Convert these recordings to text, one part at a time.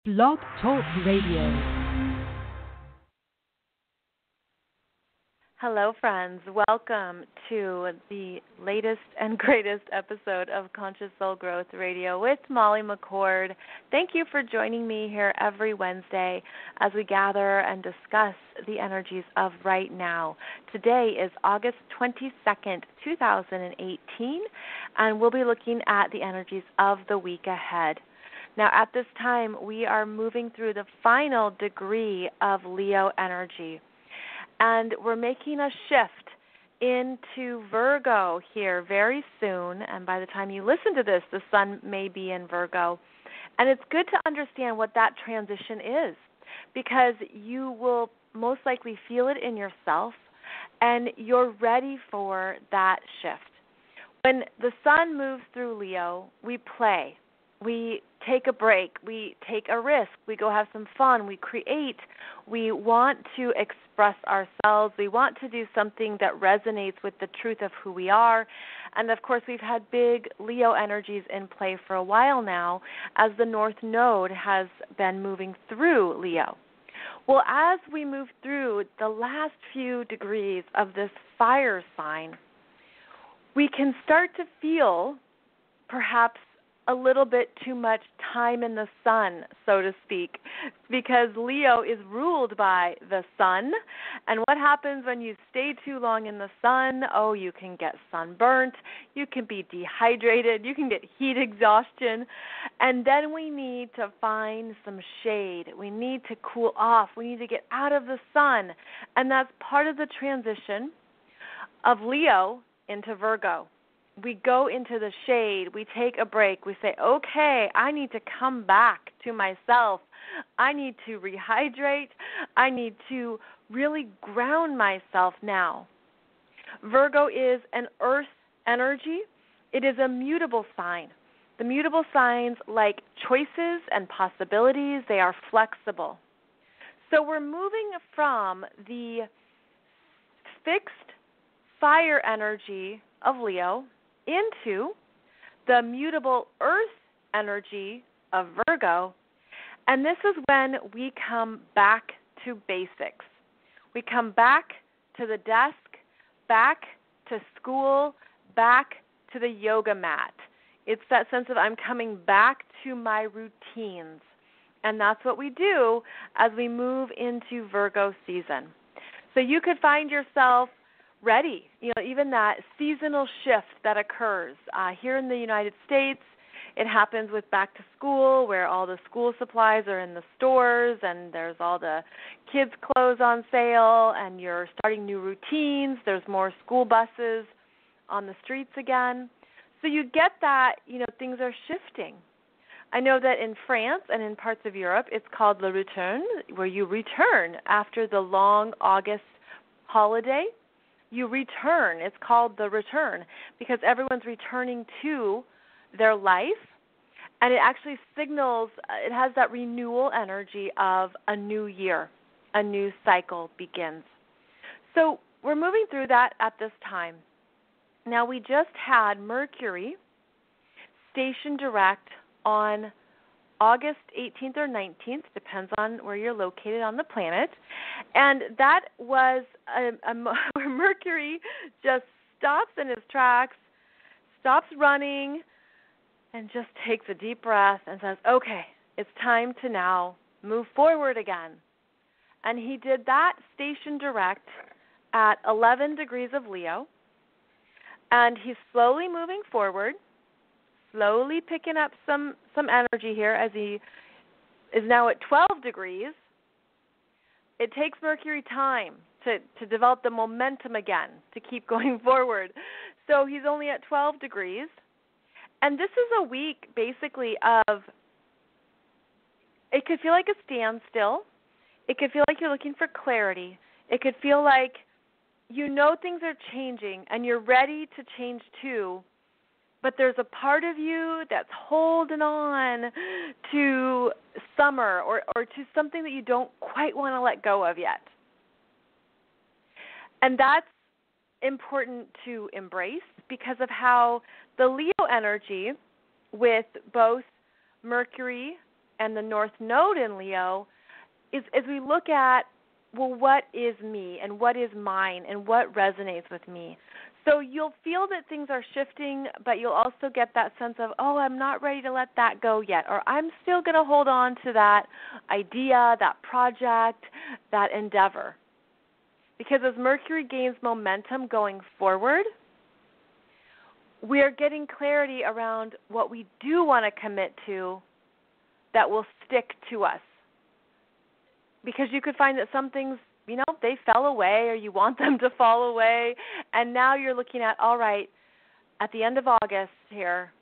Blog Talk Radio. Hello, friends. Welcome to the latest and greatest episode of Conscious Soul Growth Radio with Molly McCord. Thank you for joining me here every Wednesday as we gather and discuss the energies of right now. Today is August 22nd, 2018, and we'll be looking at the energies of the week ahead. Now, at this time, we are moving through the final degree of Leo energy, and we're making a shift into Virgo here very soon, and by the time you listen to this, the sun may be in Virgo. And it's good to understand what that transition is, because you will most likely feel it in yourself, and you're ready for that shift. When the sun moves through Leo, we play. We take a break, we take a risk, we go have some fun, we create, we want to express ourselves, we want to do something that resonates with the truth of who we are. And of course, we've had big Leo energies in play for a while now as the North Node has been moving through Leo. Well, as we move through the last few degrees of this fire sign, we can start to feel perhaps a little bit too much time in the sun, so to speak, because Leo is ruled by the sun. And what happens when you stay too long in the sun? Oh, you can get sunburnt, you can be dehydrated, you can get heat exhaustion, and then we need to find some shade. We need to cool off. We need to get out of the sun, and that's part of the transition of Leo into Virgo. We go into the shade, we take a break, we say, okay, I need to come back to myself. I need to rehydrate. I need to really ground myself now. Virgo is an earth energy. It is a mutable sign. The mutable signs, like choices and possibilities, they are flexible. So we're moving from the fixed fire energy of Leo into the mutable earth energy of Virgo, and this is when we come back to basics. We come back to the desk, back to school, back to the yoga mat. It's that sense of I'm coming back to my routines, and that's what we do as we move into Virgo season. So you could find yourself ready, even that seasonal shift that occurs. Here in the United States, it happens with back to school, where all the school supplies are in the stores and there's all the kids' clothes on sale, and you're starting new routines. There's more school buses on the streets again. So you get that, things are shifting. I know that in France and in parts of Europe, it's called le return, where you return after the long August holiday. You return. It's called the return because everyone's returning to their life, and it actually signals, it has that renewal energy of a new year, a new cycle begins. So we're moving through that at this time. Now, we just had Mercury station direct on August 18th or 19th, depends on where you're located on the planet. And that was where Mercury just stops in his tracks, stops running, and just takes a deep breath and says, okay, it's time to now move forward again. And he did that station direct at 11 degrees of Leo. And he's slowly moving forward, slowly picking up some energy here as he is now at 12 degrees. It takes Mercury time to develop the momentum again, to keep going forward. So he's only at 12 degrees. And this is a week, basically, of, it could feel like a standstill. It could feel like you're looking for clarity. It could feel like things are changing and you're ready to change too. But there's a part of you that's holding on to summer or to something that you don't quite want to let go of yet. And that's important to embrace because of how the Leo energy with both Mercury and the North Node in Leo is as we look at, well, what is me and what is mine and what resonates with me. So you'll feel that things are shifting, but you'll also get that sense of, oh, I'm not ready to let that go yet, or I'm still going to hold on to that idea, that project, that endeavor. Because as Mercury gains momentum going forward, we are getting clarity around what we do want to commit to that will stick to us. Because you could find that some things, they fell away or you want them to fall away. And now you're looking at, all right, at the end of August here,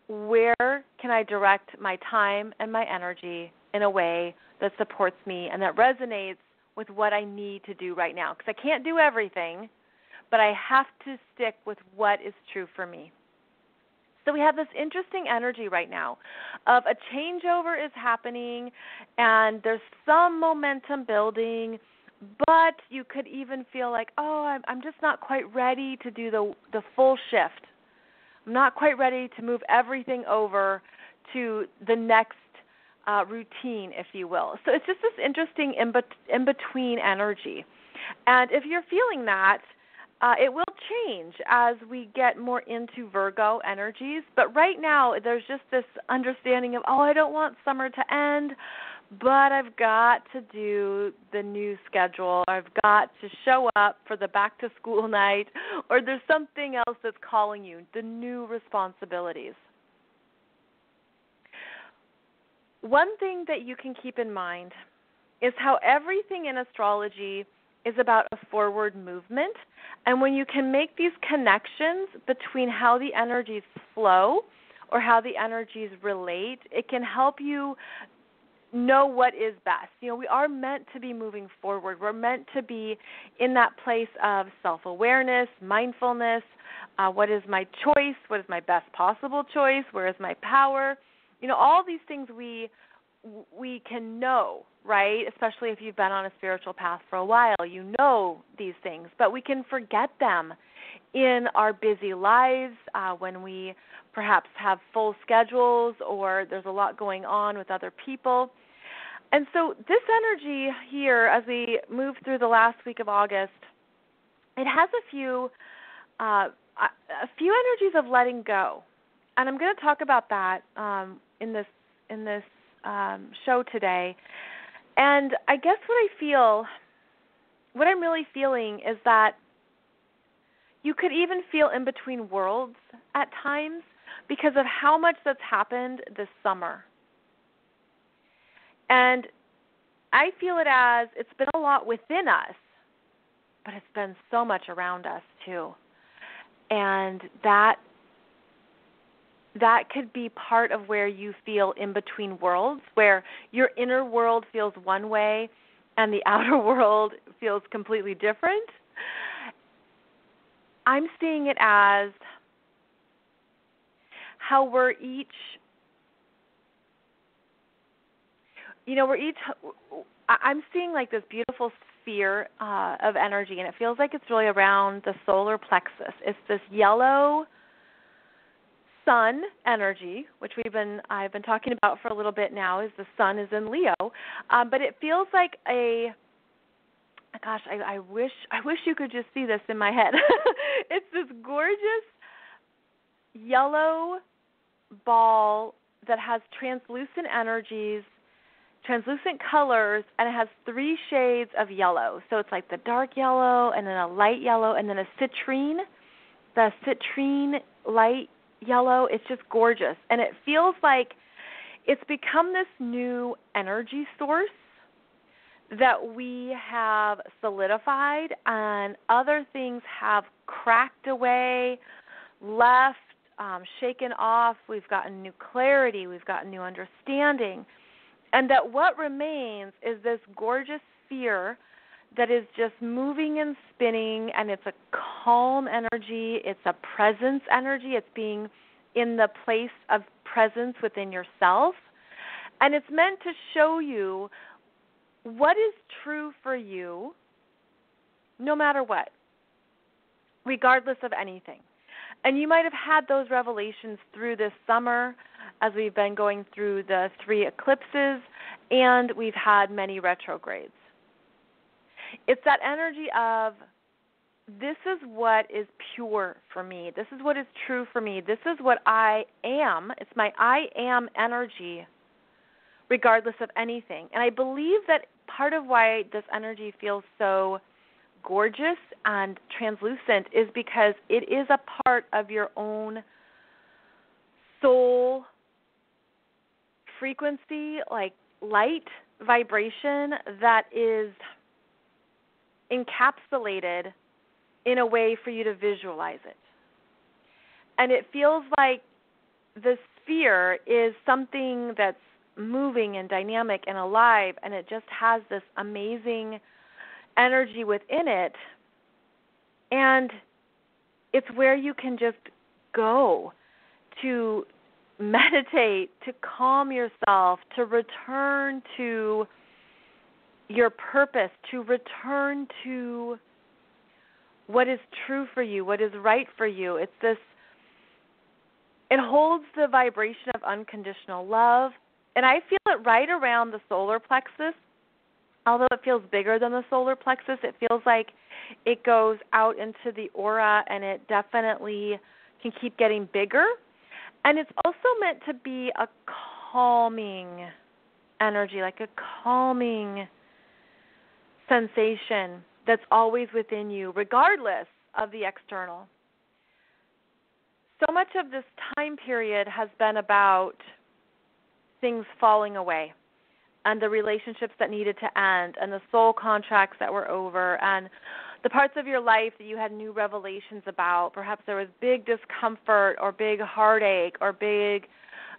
where can I direct my time and my energy in a way that supports me and that resonates with what I need to do right now? Because I can't do everything, but I have to stick with what is true for me. So we have this interesting energy right now of a changeover is happening and there's some momentum building, but you could even feel like, oh, I'm just not quite ready to do the full shift. I'm not quite ready to move everything over to the next routine, if you will. So it's just this interesting in-between energy. And if you're feeling that, it will change as we get more into Virgo energies. But right now, there's just this understanding of, oh, I don't want summer to end, but I've got to do the new schedule. I've got to show up for the back-to-school night, or there's something else that's calling you, the new responsibilities. One thing that you can keep in mind is how everything in astrology is about a forward movement. And when you can make these connections between how the energies flow or how the energies relate, it can help you know what is best. We are meant to be moving forward. We're meant to be in that place of self-awareness, mindfulness. What is my choice? What is my best possible choice? Where is my power? All these things we can know, right? Especially if you've been on a spiritual path for a while, you know these things, but we can forget them in our busy lives when we perhaps have full schedules or there's a lot going on with other people. And so this energy here, as we move through the last week of August, it has a few energies of letting go, and I'm going to talk about that in this show today. And I guess what I'm really feeling is that you could even feel in between worlds at times because of how much that's happened this summer. And I feel it as it's been a lot within us, but it's been so much around us too. And that could be part of where you feel in between worlds, where your inner world feels one way and the outer world feels completely different. I'm seeing it as how I'm seeing like this beautiful sphere of energy, and it feels like it's really around the solar plexus. It's this yellow sun energy, which I've been talking about for a little bit now, is the sun is in Leo, but it feels like I wish you could just see this in my head. It's this gorgeous yellow ball that has translucent energies, translucent colors, and it has 3 shades of yellow. So it's like the dark yellow and then a light yellow and then a citrine, the citrine light yellow. It's just gorgeous. And it feels like it's become this new energy source that we have solidified, and other things have cracked away, left, shaken off. We've gotten new clarity. We've gotten new understanding. And that what remains is this gorgeous sphere that is just moving and spinning, and it's a calm energy. It's a presence energy. It's being in the place of presence within yourself. And it's meant to show you what is true for you no matter what, regardless of anything. And you might have had those revelations through this summer, as we've been going through the 3 eclipses, and we've had many retrogrades. It's that energy of, this is what is pure for me. This is what is true for me. This is what I am. It's my I am energy, regardless of anything. And I believe that part of why this energy feels so gorgeous and translucent is because it is a part of your own soul frequency, like light vibration that is encapsulated in a way for you to visualize it. And it feels like the sphere is something that's moving and dynamic and alive, and it just has this amazing energy within it. And it's where you can just go to meditate, to calm yourself, to return to your purpose, to return to what is true for you, what is right for you. It holds the vibration of unconditional love. And I feel it right around the solar plexus. Although it feels bigger than the solar plexus, it feels like it goes out into the aura, and it definitely can keep getting bigger. And it's also meant to be a calming energy, like a calming sensation that's always within you, regardless of the external. So much of this time period has been about things falling away, and the relationships that needed to end, and the soul contracts that were over, and the parts of your life that you had new revelations about. Perhaps there was big discomfort or big heartache or big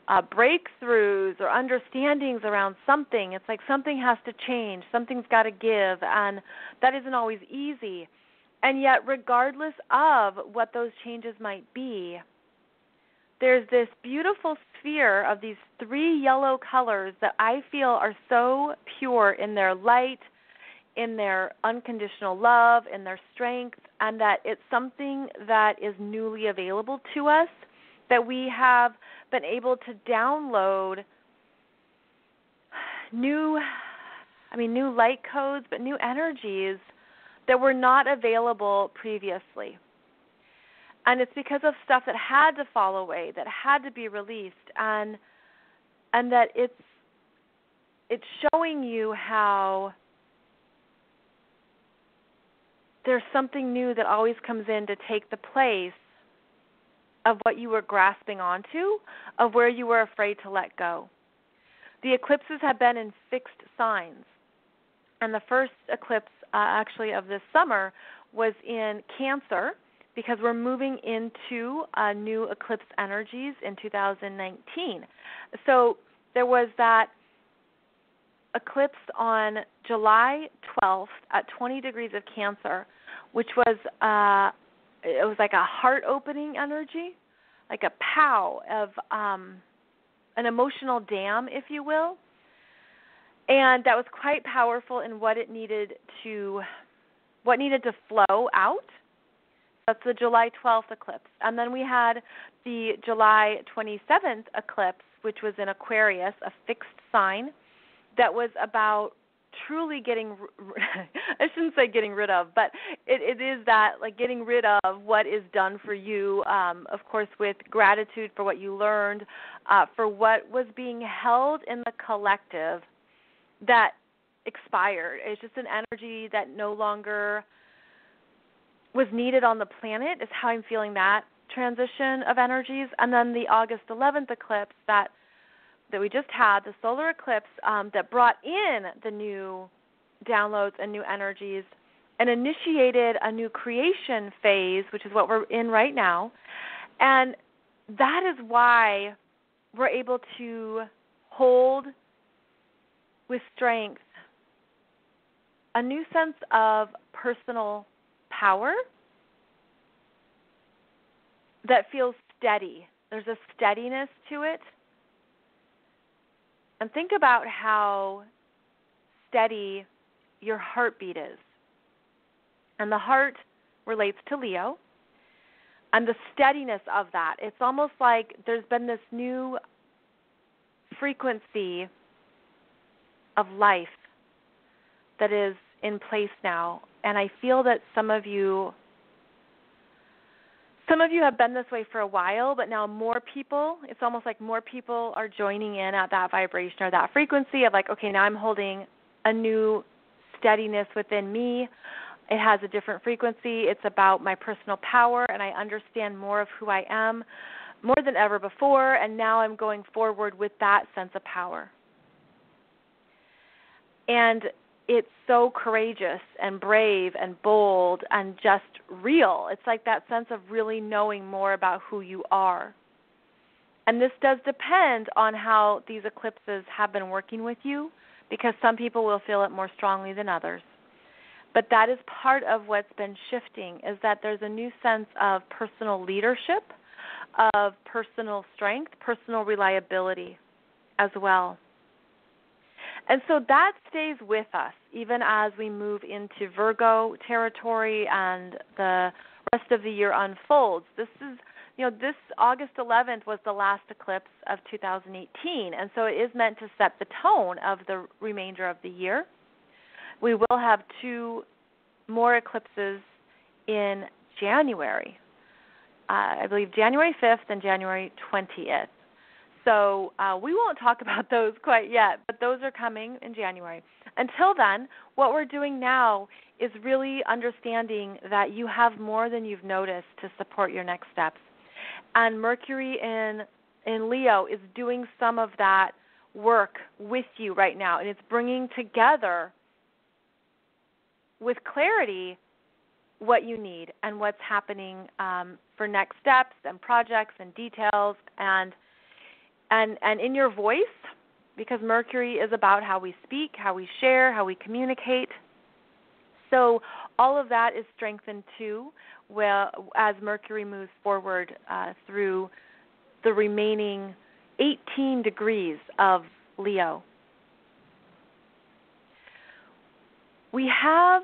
breakthroughs or understandings around something. It's like something has to change. Something's got to give, and that isn't always easy. And yet, regardless of what those changes might be, there's this beautiful sphere of these 3 yellow colors that I feel are so pure in their light, in their unconditional love, in their strength, and that it's something that is newly available to us, that we have been able to download new light codes, but new energies that were not available previously. And it's because of stuff that had to fall away, that had to be released, and that it's showing you how there's something new that always comes in to take the place of what you were grasping onto, of where you were afraid to let go. The eclipses have been in fixed signs, and the first eclipse actually of this summer was in Cancer, because we're moving into new eclipse energies in 2019. So there was that eclipse on July 12th at 20 degrees of Cancer, which was it was like a heart-opening energy, like a pow of an emotional dam, if you will. And that was quite powerful in what needed to flow out. That's the July 12th eclipse. And then we had the July 27th eclipse, which was in Aquarius, a fixed sign, that was about truly getting, I shouldn't say getting rid of, but it is that, like, getting rid of what is done for you, of course, with gratitude for what you learned, for what was being held in the collective that expired. It's just an energy that no longer was needed on the planet, is how I'm feeling that transition of energies. And then the August 11th eclipse that we just had, the solar eclipse that brought in the new downloads and new energies and initiated a new creation phase, which is what we're in right now. And that is why we're able to hold with strength a new sense of personal power that feels steady. There's a steadiness to it. And think about how steady your heartbeat is. And the heart relates to Leo. And the steadiness of that, it's almost like there's been this new frequency of life that is in place now. And I feel that some of you have been this way for a while, but now more people, it's almost like more people are joining in at that vibration or that frequency of like, okay, now I'm holding a new steadiness within me. It has a different frequency. It's about my personal power, and I understand more of who I am more than ever before, and now I'm going forward with that sense of power. And it's so courageous and brave and bold and just real. It's like that sense of really knowing more about who you are. And this does depend on how these eclipses have been working with you, because some people will feel it more strongly than others. But that is part of what's been shifting, is that there's a new sense of personal leadership, of personal strength, personal reliability as well. And so that stays with us even as we move into Virgo territory and the rest of the year unfolds. This August 11th was the last eclipse of 2018, and so it is meant to set the tone of the remainder of the year. We will have 2 more eclipses in January. I believe January 5th and January 20th. So we won't talk about those quite yet, but those are coming in January. Until then, what we're doing now is really understanding that you have more than you've noticed to support your next steps. And Mercury in Leo is doing some of that work with you right now, and it's bringing together with clarity what you need and what's happening for next steps and projects and details and in your voice, because Mercury is about how we speak, how we share, how we communicate. So all of that is strengthened too as Mercury moves forward through the remaining 18 degrees of Leo. We have,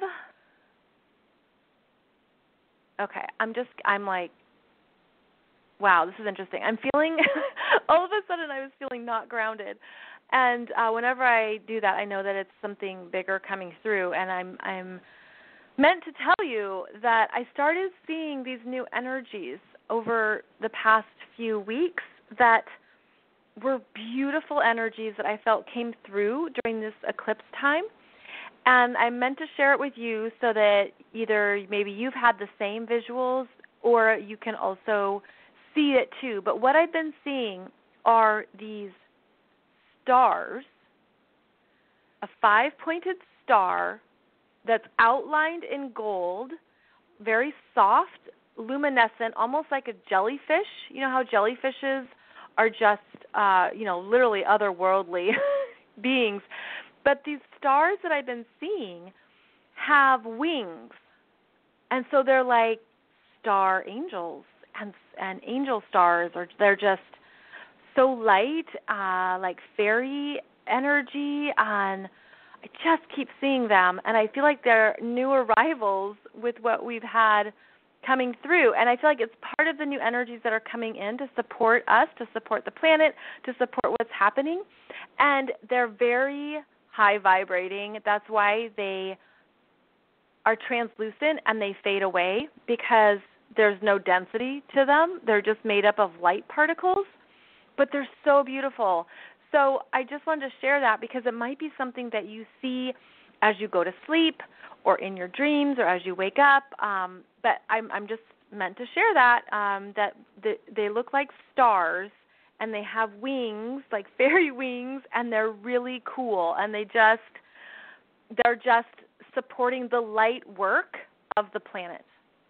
okay, I'm like, wow, this is interesting. I'm feeling, all of a sudden I was feeling not grounded. And whenever I do that, I know that it's something bigger coming through. And I'm meant to tell you that I started seeing these new energies over the past few weeks that were beautiful energies that I felt came through during this eclipse time. And I meant to share it with you so that either maybe you've had the same visuals or you can also see it too. But what I've been seeing are these stars, a 5-pointed star that's outlined in gold, very soft, luminescent, almost like a jellyfish. You know how jellyfishes are just, literally otherworldly beings. But these stars that I've been seeing have wings. And so they're like star angels and angel stars, or they're just so light, like fairy energy, and I just keep seeing them, and I feel like they're new arrivals with what we've had coming through, and I feel like it's part of the new energies that are coming in to support us, to support the planet, to support what's happening, and they're very high vibrating. That's why they are translucent and they fade away, because there's no density to them. They're just made up of light particles, but they're so beautiful. So I just wanted to share that because it might be something that you see as you go to sleep or in your dreams or as you wake up. But I'm just meant to share that, that they look like stars and they have wings, like fairy wings, and they're really cool. And they're just supporting the light work of the planet.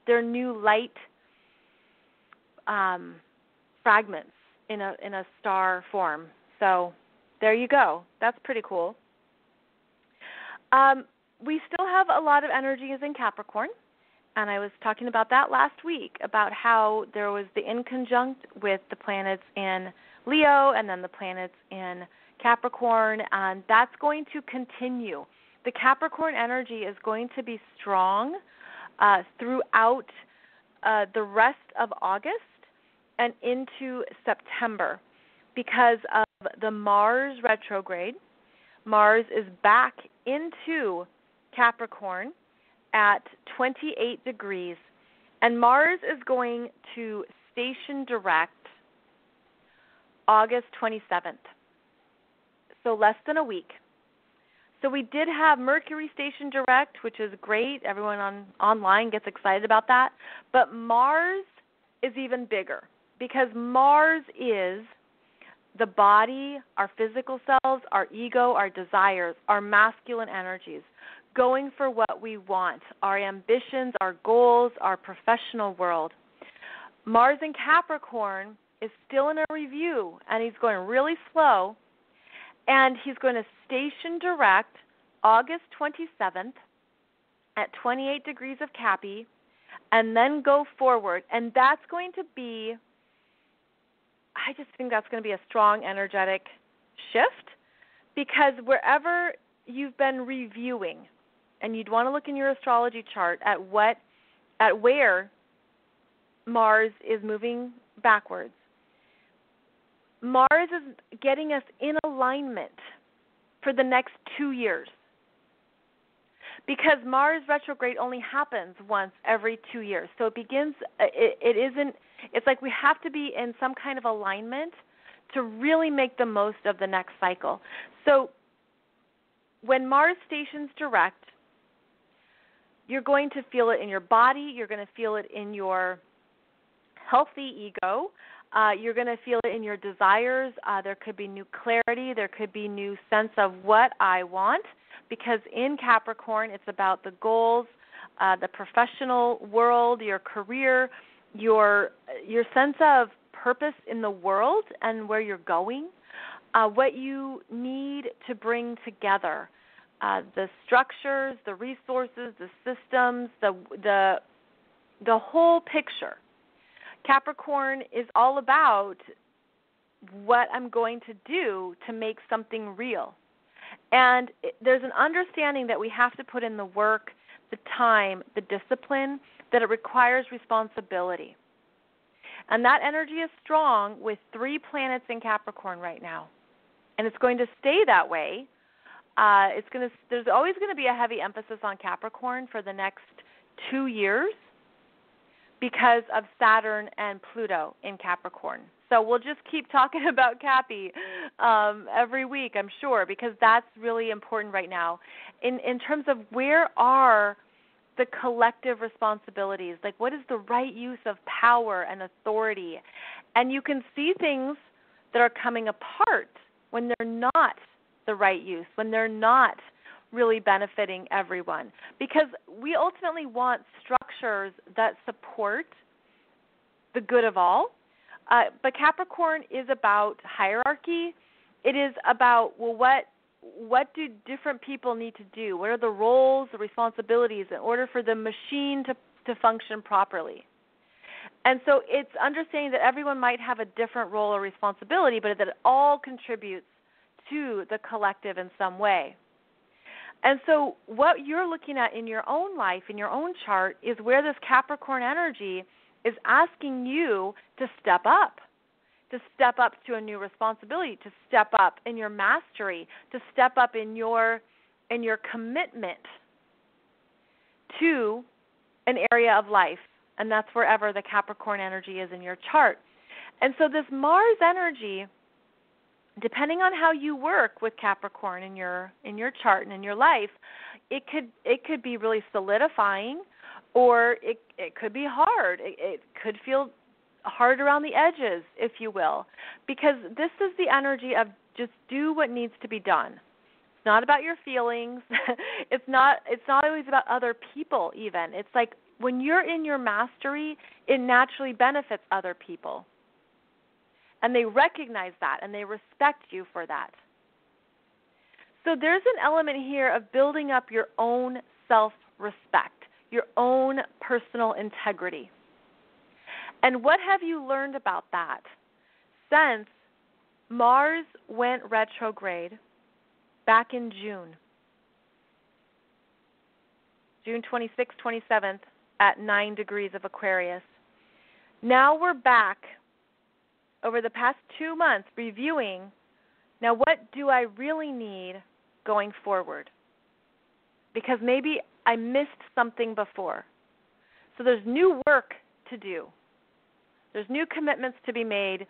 They're new light fragments in a star form. So there you go. That's pretty cool. We still have a lot of energies in Capricorn, and I was talking about that last week, about how there was the inconjunct with the planets in Leo and then the planets in Capricorn, and that's going to continue. The Capricorn energy is going to be strong throughout the rest of August and into September, because of the Mars retrograde. Mars is back into Capricorn at 28 degrees, and Mars is going to station direct August 27th, so less than a week. So we did have Mercury station direct, which is great. Everyone online gets excited about that. But Mars is even bigger because Mars is the body, our physical selves, our ego, our desires, our masculine energies, going for what we want, our ambitions, our goals, our professional world. Mars in Capricorn is still in a review, and he's going really slow, and he's going to station direct August 27th at 28 degrees of Cappy, and then go forward. And that's going to be, I just think that's going to be a strong energetic shift, because wherever you've been reviewing, and you'd want to look in your astrology chart at where Mars is moving backwards. Mars is getting us in alignment for the next 2 years, because Mars retrograde only happens once every 2 years. So it begins, it's like we have to be in some kind of alignment to really make the most of the next cycle. So when Mars stations direct, you're going to feel it in your body, you're going to feel it in your healthy ego, you're going to feel it in your desires. There could be new clarity. There could be new sense of what I want, because in Capricorn, it's about the goals, the professional world, your career, your sense of purpose in the world and where you're going, what you need to bring together, the structures, the resources, the systems, the whole picture. Capricorn is all about what I'm going to do to make something real. And there's an understanding that we have to put in the work, the time, the discipline, that it requires responsibility. And that energy is strong with 3 planets in Capricorn right now. And it's going to stay that way. There's always going to be a heavy emphasis on Capricorn for the next 2 years, because of Saturn and Pluto in Capricorn. So we'll just keep talking about Cappy every week, I'm sure, because that's really important right now. In terms of where are the collective responsibilities, like what is the right use of power and authority? And you can see things that are coming apart when they're not the right use, when they're not really benefiting everyone, because we ultimately want structures that support the good of all. But Capricorn is about hierarchy. It is about, well, what do different people need to do? What are the roles, the responsibilities in order for the machine to function properly? And so it's understanding that everyone might have a different role or responsibility, but that it all contributes to the collective in some way. And so what you're looking at in your own life, in your own chart, is where this Capricorn energy is asking you to step up to a new responsibility, to step up in your mastery, to step up in your commitment to an area of life. And that's wherever the Capricorn energy is in your chart. And so this Mars energy, depending on how you work with Capricorn in your chart and in your life, it could be really solidifying, or it could be hard. It could feel hard around the edges, if you will, because this is the energy of just do what needs to be done. It's not about your feelings. It's not always about other people even. It's like when you're in your mastery, it naturally benefits other people. And they recognize that, and they respect you for that. So there's an element here of building up your own self-respect, your own personal integrity. And what have you learned about that since Mars went retrograde back in June 26th, 27th at 9 degrees of Aquarius? Now we're back over the past 2 months reviewing, now what do I really need going forward? Because maybe I missed something before. So there's new work to do. There's new commitments to be made.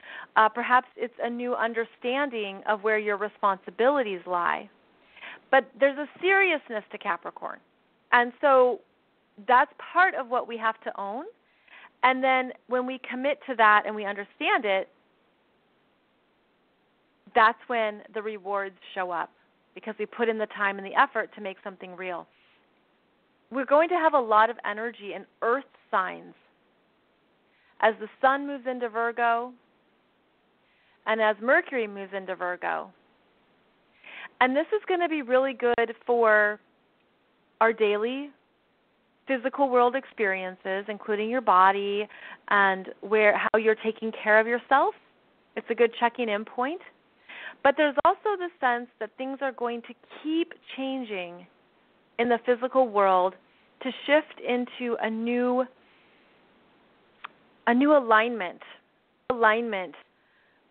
Perhaps it's a new understanding of where your responsibilities lie. But there's a seriousness to Capricorn. And so that's part of what we have to own. And then when we commit to that and we understand it, that's when the rewards show up, because we put in the time and the effort to make something real. We're going to have a lot of energy in earth signs as the sun moves into Virgo and as Mercury moves into Virgo. And this is going to be really good for our daily physical world experiences, including your body and how you're taking care of yourself. It's a good checking in point. But there's also the sense that things are going to keep changing in the physical world to shift into a new alignment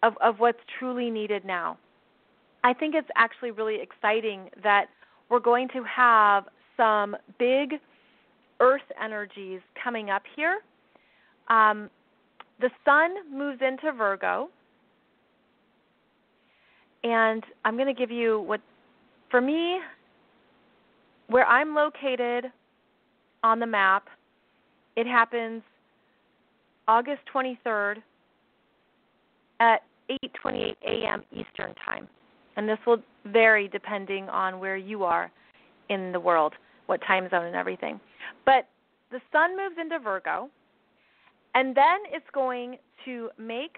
of what's truly needed now. I think it's actually really exciting that we're going to have some big earth energies coming up here. The sun moves into Virgo. And I'm going to give you for me, where I'm located on the map, it happens August 23rd at 8:28 a.m. Eastern Time. And this will vary depending on where you are in the world, what time zone and everything. But the sun moves into Virgo, and then it's going to make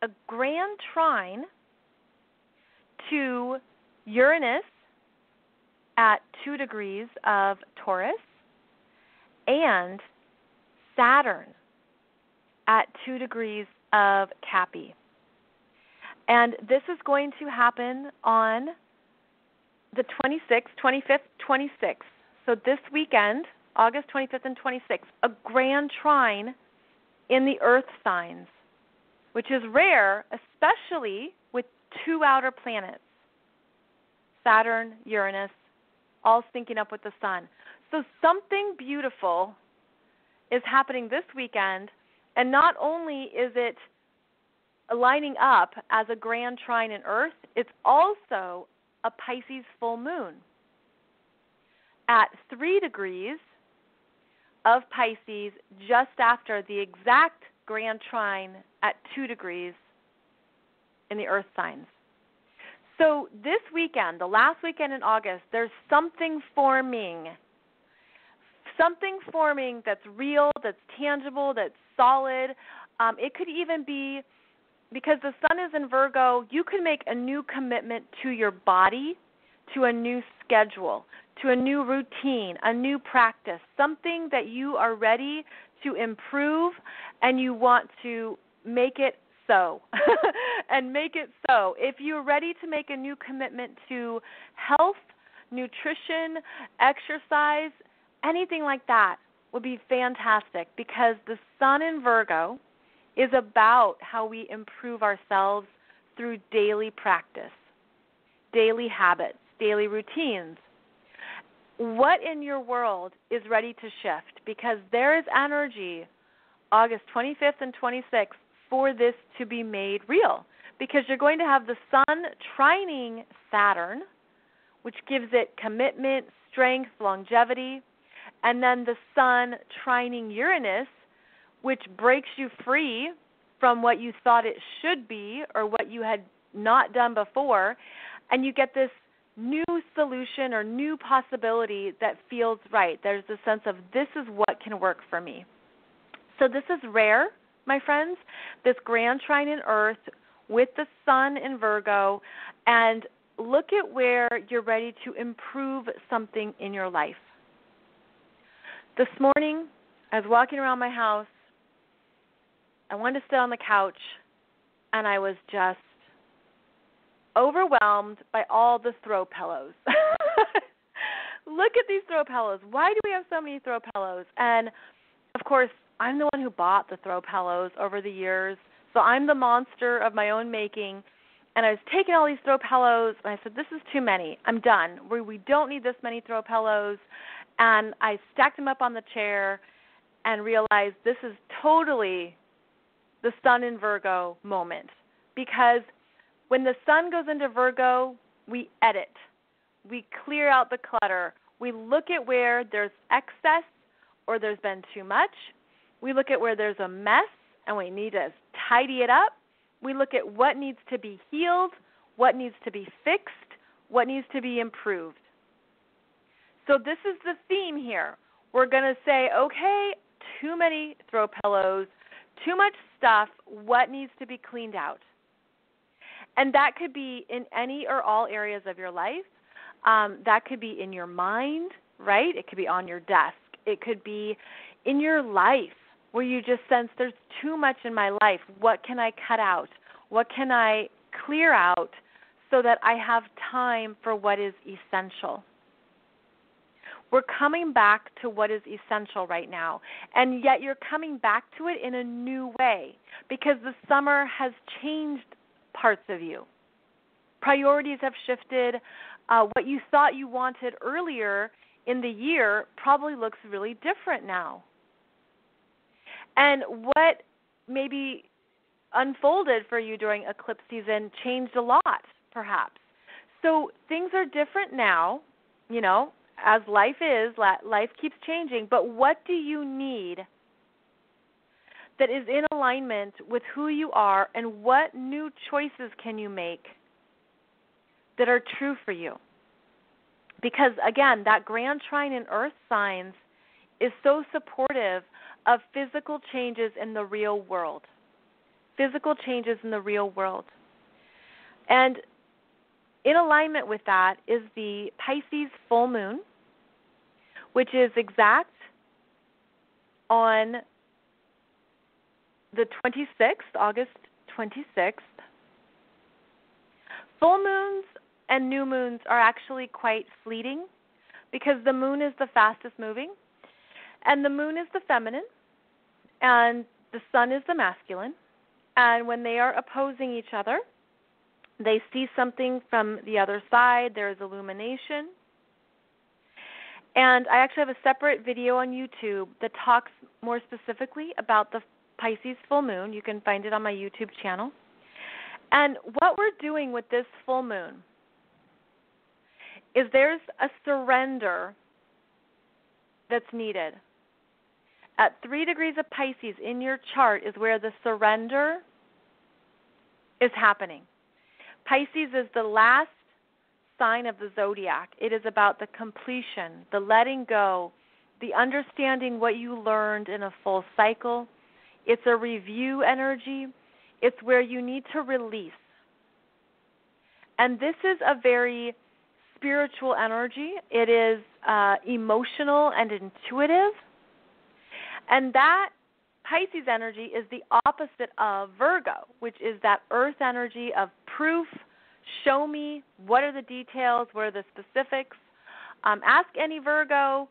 a grand trine to Uranus at 2 degrees of Taurus and Saturn at 2 degrees of Capi. And this is going to happen on the 26th, 25th, 26th. So this weekend, August 25th and 26th, a grand trine in the earth signs, which is rare, especially with 2 outer planets, Saturn, Uranus, all syncing up with the sun. So something beautiful is happening this weekend, and not only is it lining up as a grand trine in Earth, it's also a Pisces full moon at 3 degrees of Pisces just after the exact grand trine at 2 degrees in the earth signs. So this weekend, the last weekend in August, there's something forming that's real, that's tangible, that's solid. It could even be, because the sun is in Virgo, you can make a new commitment to your body, to a new schedule, to a new routine, a new practice, something that you are ready to improve and you want to make it so. And make it so. If you're ready to make a new commitment to health, nutrition, exercise, anything like that would be fantastic, because the sun in Virgo is about how we improve ourselves through daily practice, daily habits, daily routines. What in your world is ready to shift? Because there is energy August 25th and 26th for this to be made real, because you're going to have the sun trining Saturn, which gives it commitment, strength, longevity, and then the sun trining Uranus, which breaks you free from what you thought it should be or what you had not done before, and you get this new solution or new possibility that feels right. There's a sense of, this is what can work for me. So this is rare, my friends, this grand trine in Earth with the sun in Virgo, and look at where you're ready to improve something in your life. This morning, I was walking around my house. I wanted to sit on the couch, and I was just overwhelmed by all the throw pillows. Look at these throw pillows. Why do we have so many throw pillows? And, of course, I'm the one who bought the throw pillows over the years, So I'm the monster of my own making, and I was taking all these throw pillows, and I said, this is too many. I'm done. We don't need this many throw pillows. And I stacked them up on the chair and realized this is totally the Sun in Virgo moment, because when the Sun goes into Virgo, we edit. We clear out the clutter. We look at where there's excess or there's been too much. We look at where there's a mess and we need to tidy it up. We look at what needs to be healed, what needs to be fixed, what needs to be improved. So this is the theme here. We're going to say, okay, too many throw pillows, too much stuff, what needs to be cleaned out? And that could be in any or all areas of your life. That could be in your mind, right? It could be on your desk. It could be in your life where you just sense there's too much in my life. What can I cut out? What can I clear out so that I have time for what is essential? We're coming back to what is essential right now, and yet you're coming back to it in a new way because the summer has changed parts of you. Priorities have shifted. What you thought you wanted earlier in the year probably looks really different now. And what maybe unfolded for you during eclipse season changed a lot, perhaps. So things are different now, you know, as life is. Life keeps changing. But what do you need that is in alignment with who you are, and what new choices can you make that are true for you? Because, again, that grand trine in earth signs is so supportive of physical changes in the real world. Physical changes in the real world. And in alignment with that is the Pisces full moon, which is exact on the 26th, August 26th. Full moons and new moons are actually quite fleeting because the moon is the fastest moving, and the moon is the feminine, and the sun is the masculine. And when they are opposing each other, they see something from the other side. There is illumination. And I actually have a separate video on YouTube that talks more specifically about the Pisces full moon. You can find it on my YouTube channel. And what we're doing with this full moon is there's a surrender that's needed. At 3 degrees of Pisces in your chart is where the surrender is happening. Pisces is the last sign of the zodiac. It is about the completion, the letting go, the understanding what you learned in a full cycle. It's a review energy. It's where you need to release. And this is a very spiritual energy. It is emotional and intuitive. And that Pisces energy is the opposite of Virgo, which is that earth energy of proof. Show me, what are the details, what are the specifics. Ask any Virgo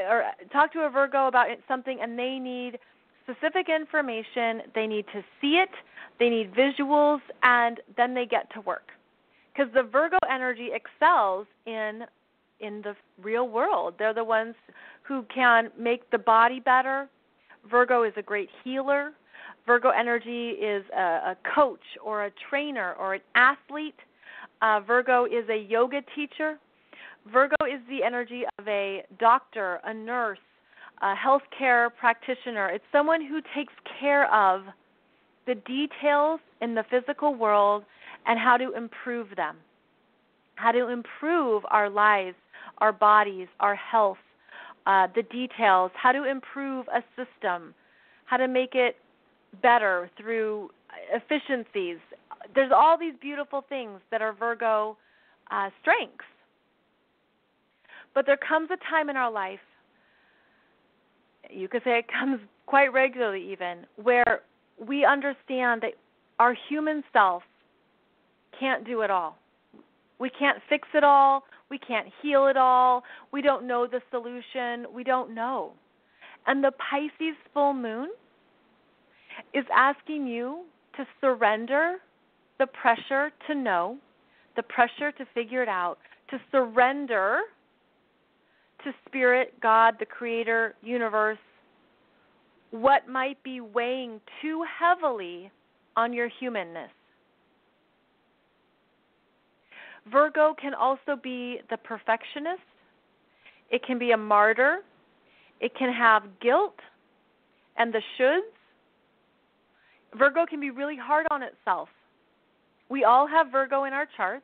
or talk to a Virgo about something, and they need specific information. They need to see it. They need visuals, and then they get to work. Because the Virgo energy excels in the real world. They're the ones who can make the body better. Virgo is a great healer. Virgo energy is a coach or a trainer or an athlete. Virgo is a yoga teacher. Virgo is the energy of a doctor, a nurse, a healthcare practitioner. It's someone who takes care of the details in the physical world and how to improve them, how to improve our lives, our bodies, our health, the details, how to improve a system, how to make it better through efficiencies. There's all these beautiful things that are Virgo strengths. But there comes a time in our life, you could say it comes quite regularly even, where we understand that our human self can't do it all. We can't fix it all. We can't heal it all. We don't know the solution. We don't know. And the Pisces full moon is asking you to to surrender the pressure to know, the pressure to figure it out, to surrender to Spirit, God, the Creator, universe, what might be weighing too heavily on your humanness. Virgo can also be the perfectionist. It can be a martyr. It can have guilt and the shoulds. Virgo can be really hard on itself. We all have Virgo in our charts.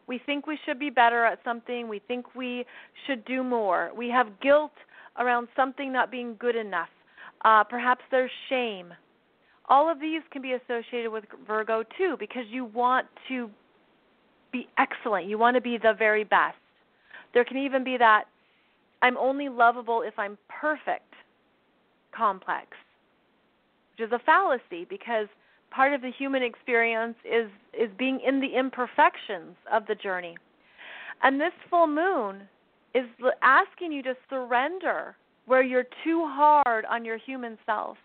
We think we should be better at something. We think we should do more. We have guilt around something not being good enough. Perhaps there's shame. All of these can be associated with Virgo too, because you want to be excellent. You want to be the very best. There can even be that I'm only lovable if I'm perfect complex, which is a fallacy, because part of the human experience is being in the imperfections of the journey. And this full moon is asking you to surrender where you're too hard on your human self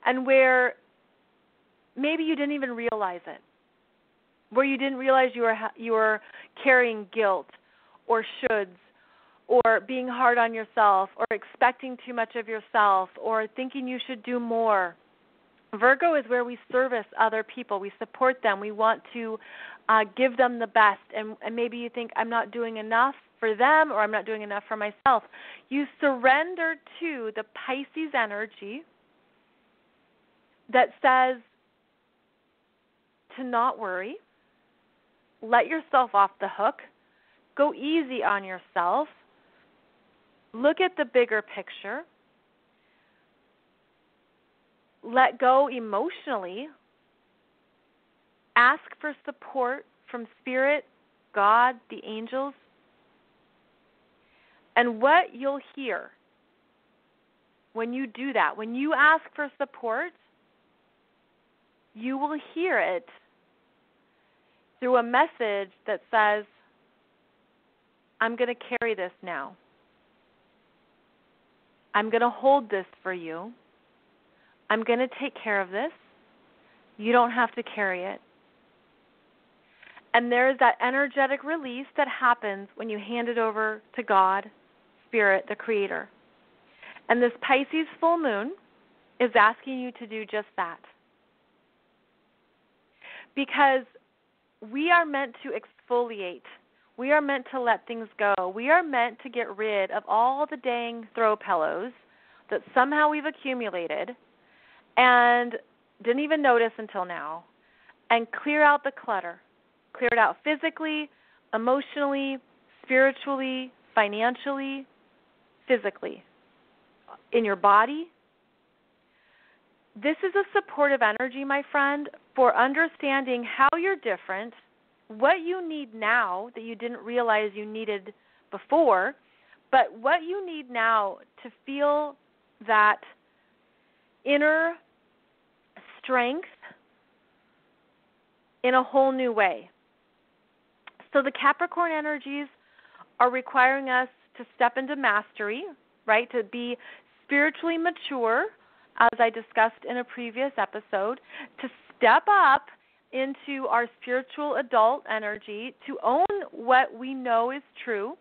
and where maybe you didn't even realize it, where you didn't realize you were carrying guilt or shoulds or being hard on yourself or expecting too much of yourself or thinking you should do more. Virgo is where we service other people. We support them. We want to give them the best. And maybe you think, I'm not doing enough for them or I'm not doing enough for myself. You surrender to the Pisces energy that says to not worry, let yourself off the hook, go easy on yourself, look at the bigger picture, let go emotionally, ask for support from Spirit, God, the angels, and what you'll hear when you do that, when you ask for support, you will hear it through a message that says, I'm going to carry this now. I'm going to hold this for you. I'm going to take care of this. You don't have to carry it. And there's that energetic release that happens when you hand it over to God, Spirit, the Creator. And this Pisces full moon is asking you to do just that. Because we are meant to exfoliate. We are meant to let things go. We are meant to get rid of all the dang throw pillows that somehow we've accumulated and didn't even notice until now, and clear out the clutter. Clear it out physically, emotionally, spiritually, financially, physically, in your body. This is a supportive energy, my friend, for understanding how you're different, what you need now that you didn't realize you needed before, but what you need now to feel that inner strength in a whole new way. So the Capricorn energies are requiring us to step into mastery, right, to be spiritually mature, as I discussed in a previous episode, to step up into our spiritual adult energy, to own what we know is true,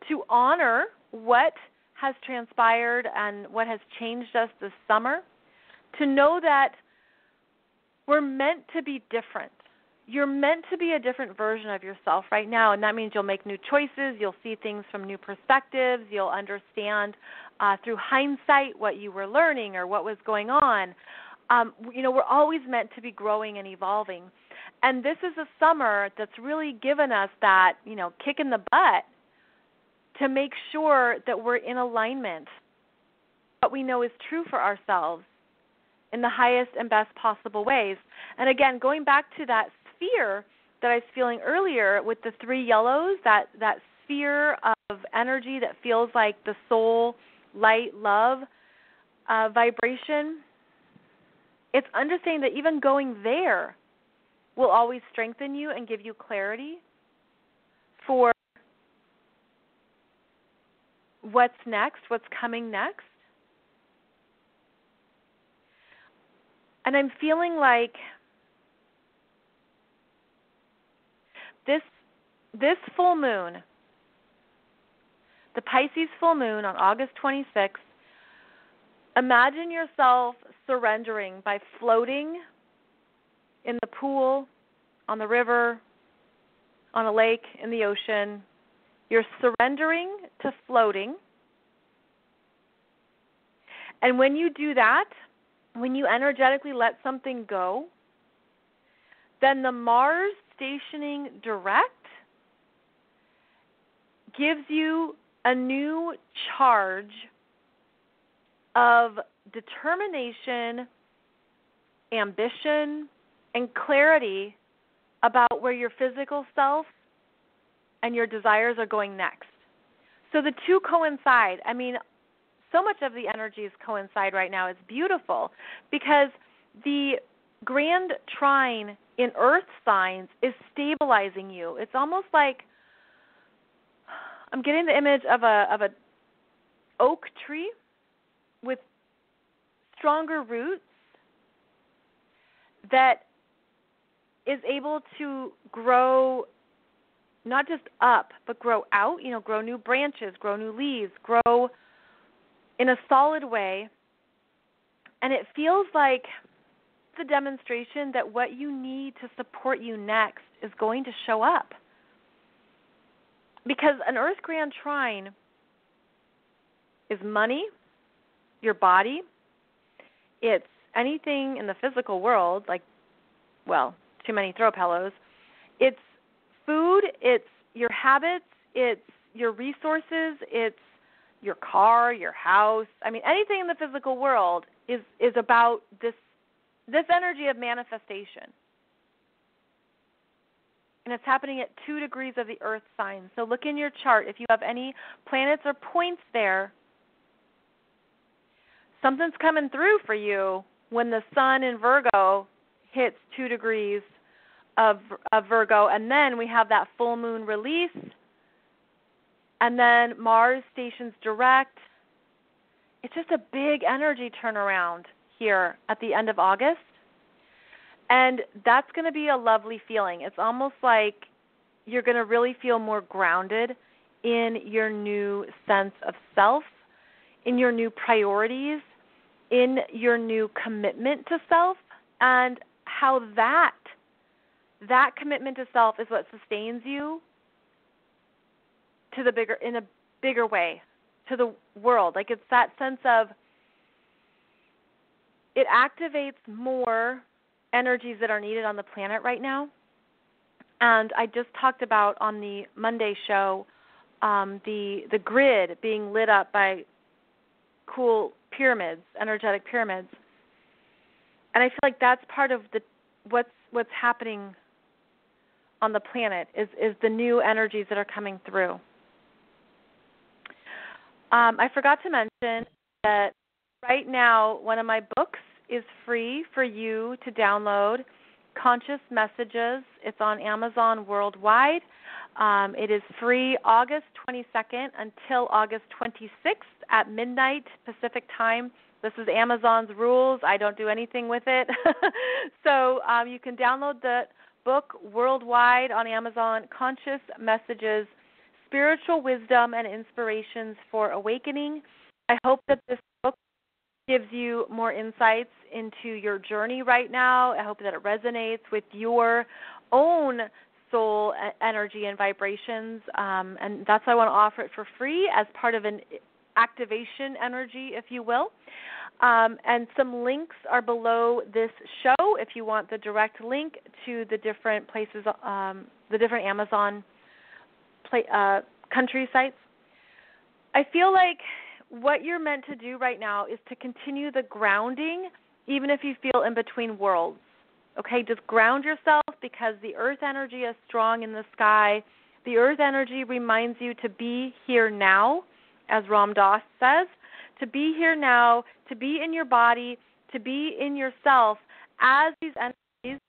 to honor what has transpired and what has changed us this summer, to know that we're meant to be different. You're meant to be a different version of yourself right now, and that means you'll make new choices, you'll see things from new perspectives, you'll understand through hindsight what you were learning or what was going on. We're always meant to be growing and evolving. And this is a summer that's really given us that, kick in the butt to make sure that we're in alignment, what we know is true for ourselves in the highest and best possible ways. And again, going back to that sphere that I was feeling earlier with the three yellows, that sphere of energy that feels like the soul, light, love vibration, it's understanding that even going there will always strengthen you and give you clarity for what's next, what's coming next. And I'm feeling like this full moon, the Pisces full moon on August 26th, imagine yourself surrendering by floating in the pool, on the river, on a lake, in the ocean. You're surrendering to floating. And when you do that, when you energetically let something go, then the Mars stationing direct gives you a new charge of determination, ambition, and clarity about where your physical self and your desires are going next. So the two coincide. I mean, so much of the energies coincide right now. It's beautiful because the grand trine in earth signs is stabilizing you. It's almost like I'm getting the image of a oak tree with stronger roots that is able to grow not just up, but grow out, grow new branches, grow new leaves, grow in a solid way. And it feels like the demonstration that what you need to support you next is going to show up. Because an Earth Grand Trine is money, your body, it's anything in the physical world, like, well, too many throw pillows. It's food, it's your habits, it's your resources, it's your car, your house. I mean, anything in the physical world is about this energy of manifestation. And it's happening at 2 degrees of the Earth sign. So look in your chart. If you have any planets or points there, something's coming through for you when the sun in Virgo hits 2 degrees of Virgo. And then we have that full moon release. And then Mars stations direct. It's just a big energy turnaround here at the end of August. And that's going to be a lovely feeling. It's almost like you're going to really feel more grounded in your new sense of self, in your new priorities, in your new commitment to self, and how that commitment to self is what sustains you to in a bigger way to the world. Like, it's that sense of it activates more energies that are needed on the planet right now. And I just talked about on the Monday show the grid being lit up by cool pyramids, energetic pyramids. And I feel like that's part of what's happening on the planet is the new energies that are coming through. I forgot to mention that right now one of my books is free for you to download, Conscious Messages. It's on Amazon worldwide. It is free August 22nd until August 26th at midnight Pacific time. This is Amazon's rules. I don't do anything with it. So you can download the book worldwide on Amazon, Conscious Messages, Spiritual Wisdom and Inspirations for Awakening. I hope that this book gives you more insights into your journey right now. I hope that it resonates with your own soul energy and vibrations. And that's why I want to offer it for free as part of an activation energy, if you will. And some links are below this show if you want the direct link to the different places, the different Amazon country sites. I feel like what you're meant to do right now is to continue the grounding, even if you feel in between worlds. Okay, just ground yourself because the earth energy is strong in the sky. The earth energy reminds you to be here now, as Ram Dass says, to be here now, to be in your body, to be in yourself as these energies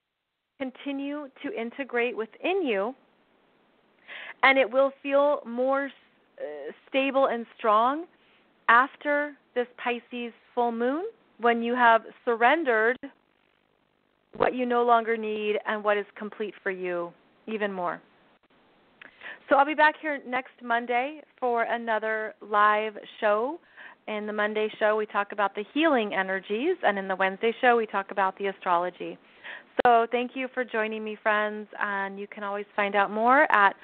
continue to integrate within you, and it will feel more stable and strong after this Pisces full moon when you have surrendered what you no longer need, and what is complete for you even more. So I'll be back here next Monday for another live show. In the Monday show, we talk about the healing energies, and in the Wednesday show, we talk about the astrology. So thank you for joining me, friends, and you can always find out more at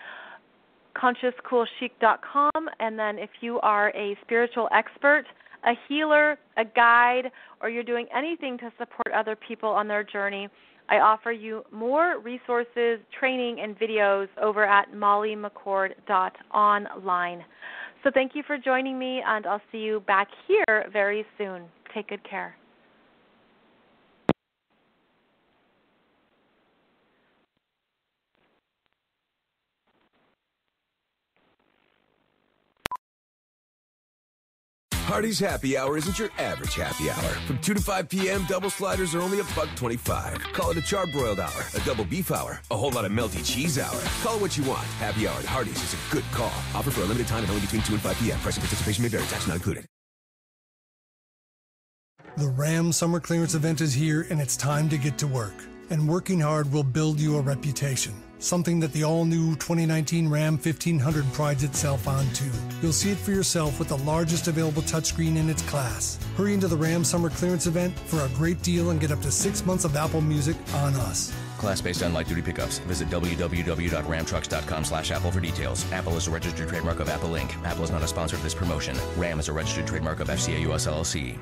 consciouscoolchic.com, and then if you are a spiritual expert, a healer, a guide, or you're doing anything to support other people on their journey, I offer you more resources, training, and videos over at mollymccord.online. So thank you for joining me, and I'll see you back here very soon. Take good care. Hardee's Happy Hour isn't your average happy hour. From 2 to 5 p.m., double sliders are only $1.25. Call it a charbroiled hour, a double beef hour, a whole lot of melty cheese hour. Call it what you want. Happy Hour at Hardee's is a good call. Offer for a limited time and only between 2 and 5 p.m. Price and participation may vary. Tax not included. The Ram Summer Clearance event is here, and it's time to get to work. And working hard will build you a reputation, something that the all-new 2019 Ram 1500 prides itself on too. You'll see it for yourself with the largest available touchscreen in its class. Hurry into the Ram Summer Clearance event for a great deal and get up to 6 months of Apple Music on us. Class based on light duty pickups. Visit www.ramtrucks.com/Apple for details. Apple is a registered trademark of Apple Inc. Apple is not a sponsor of this promotion. Ram is a registered trademark of FCA US LLC.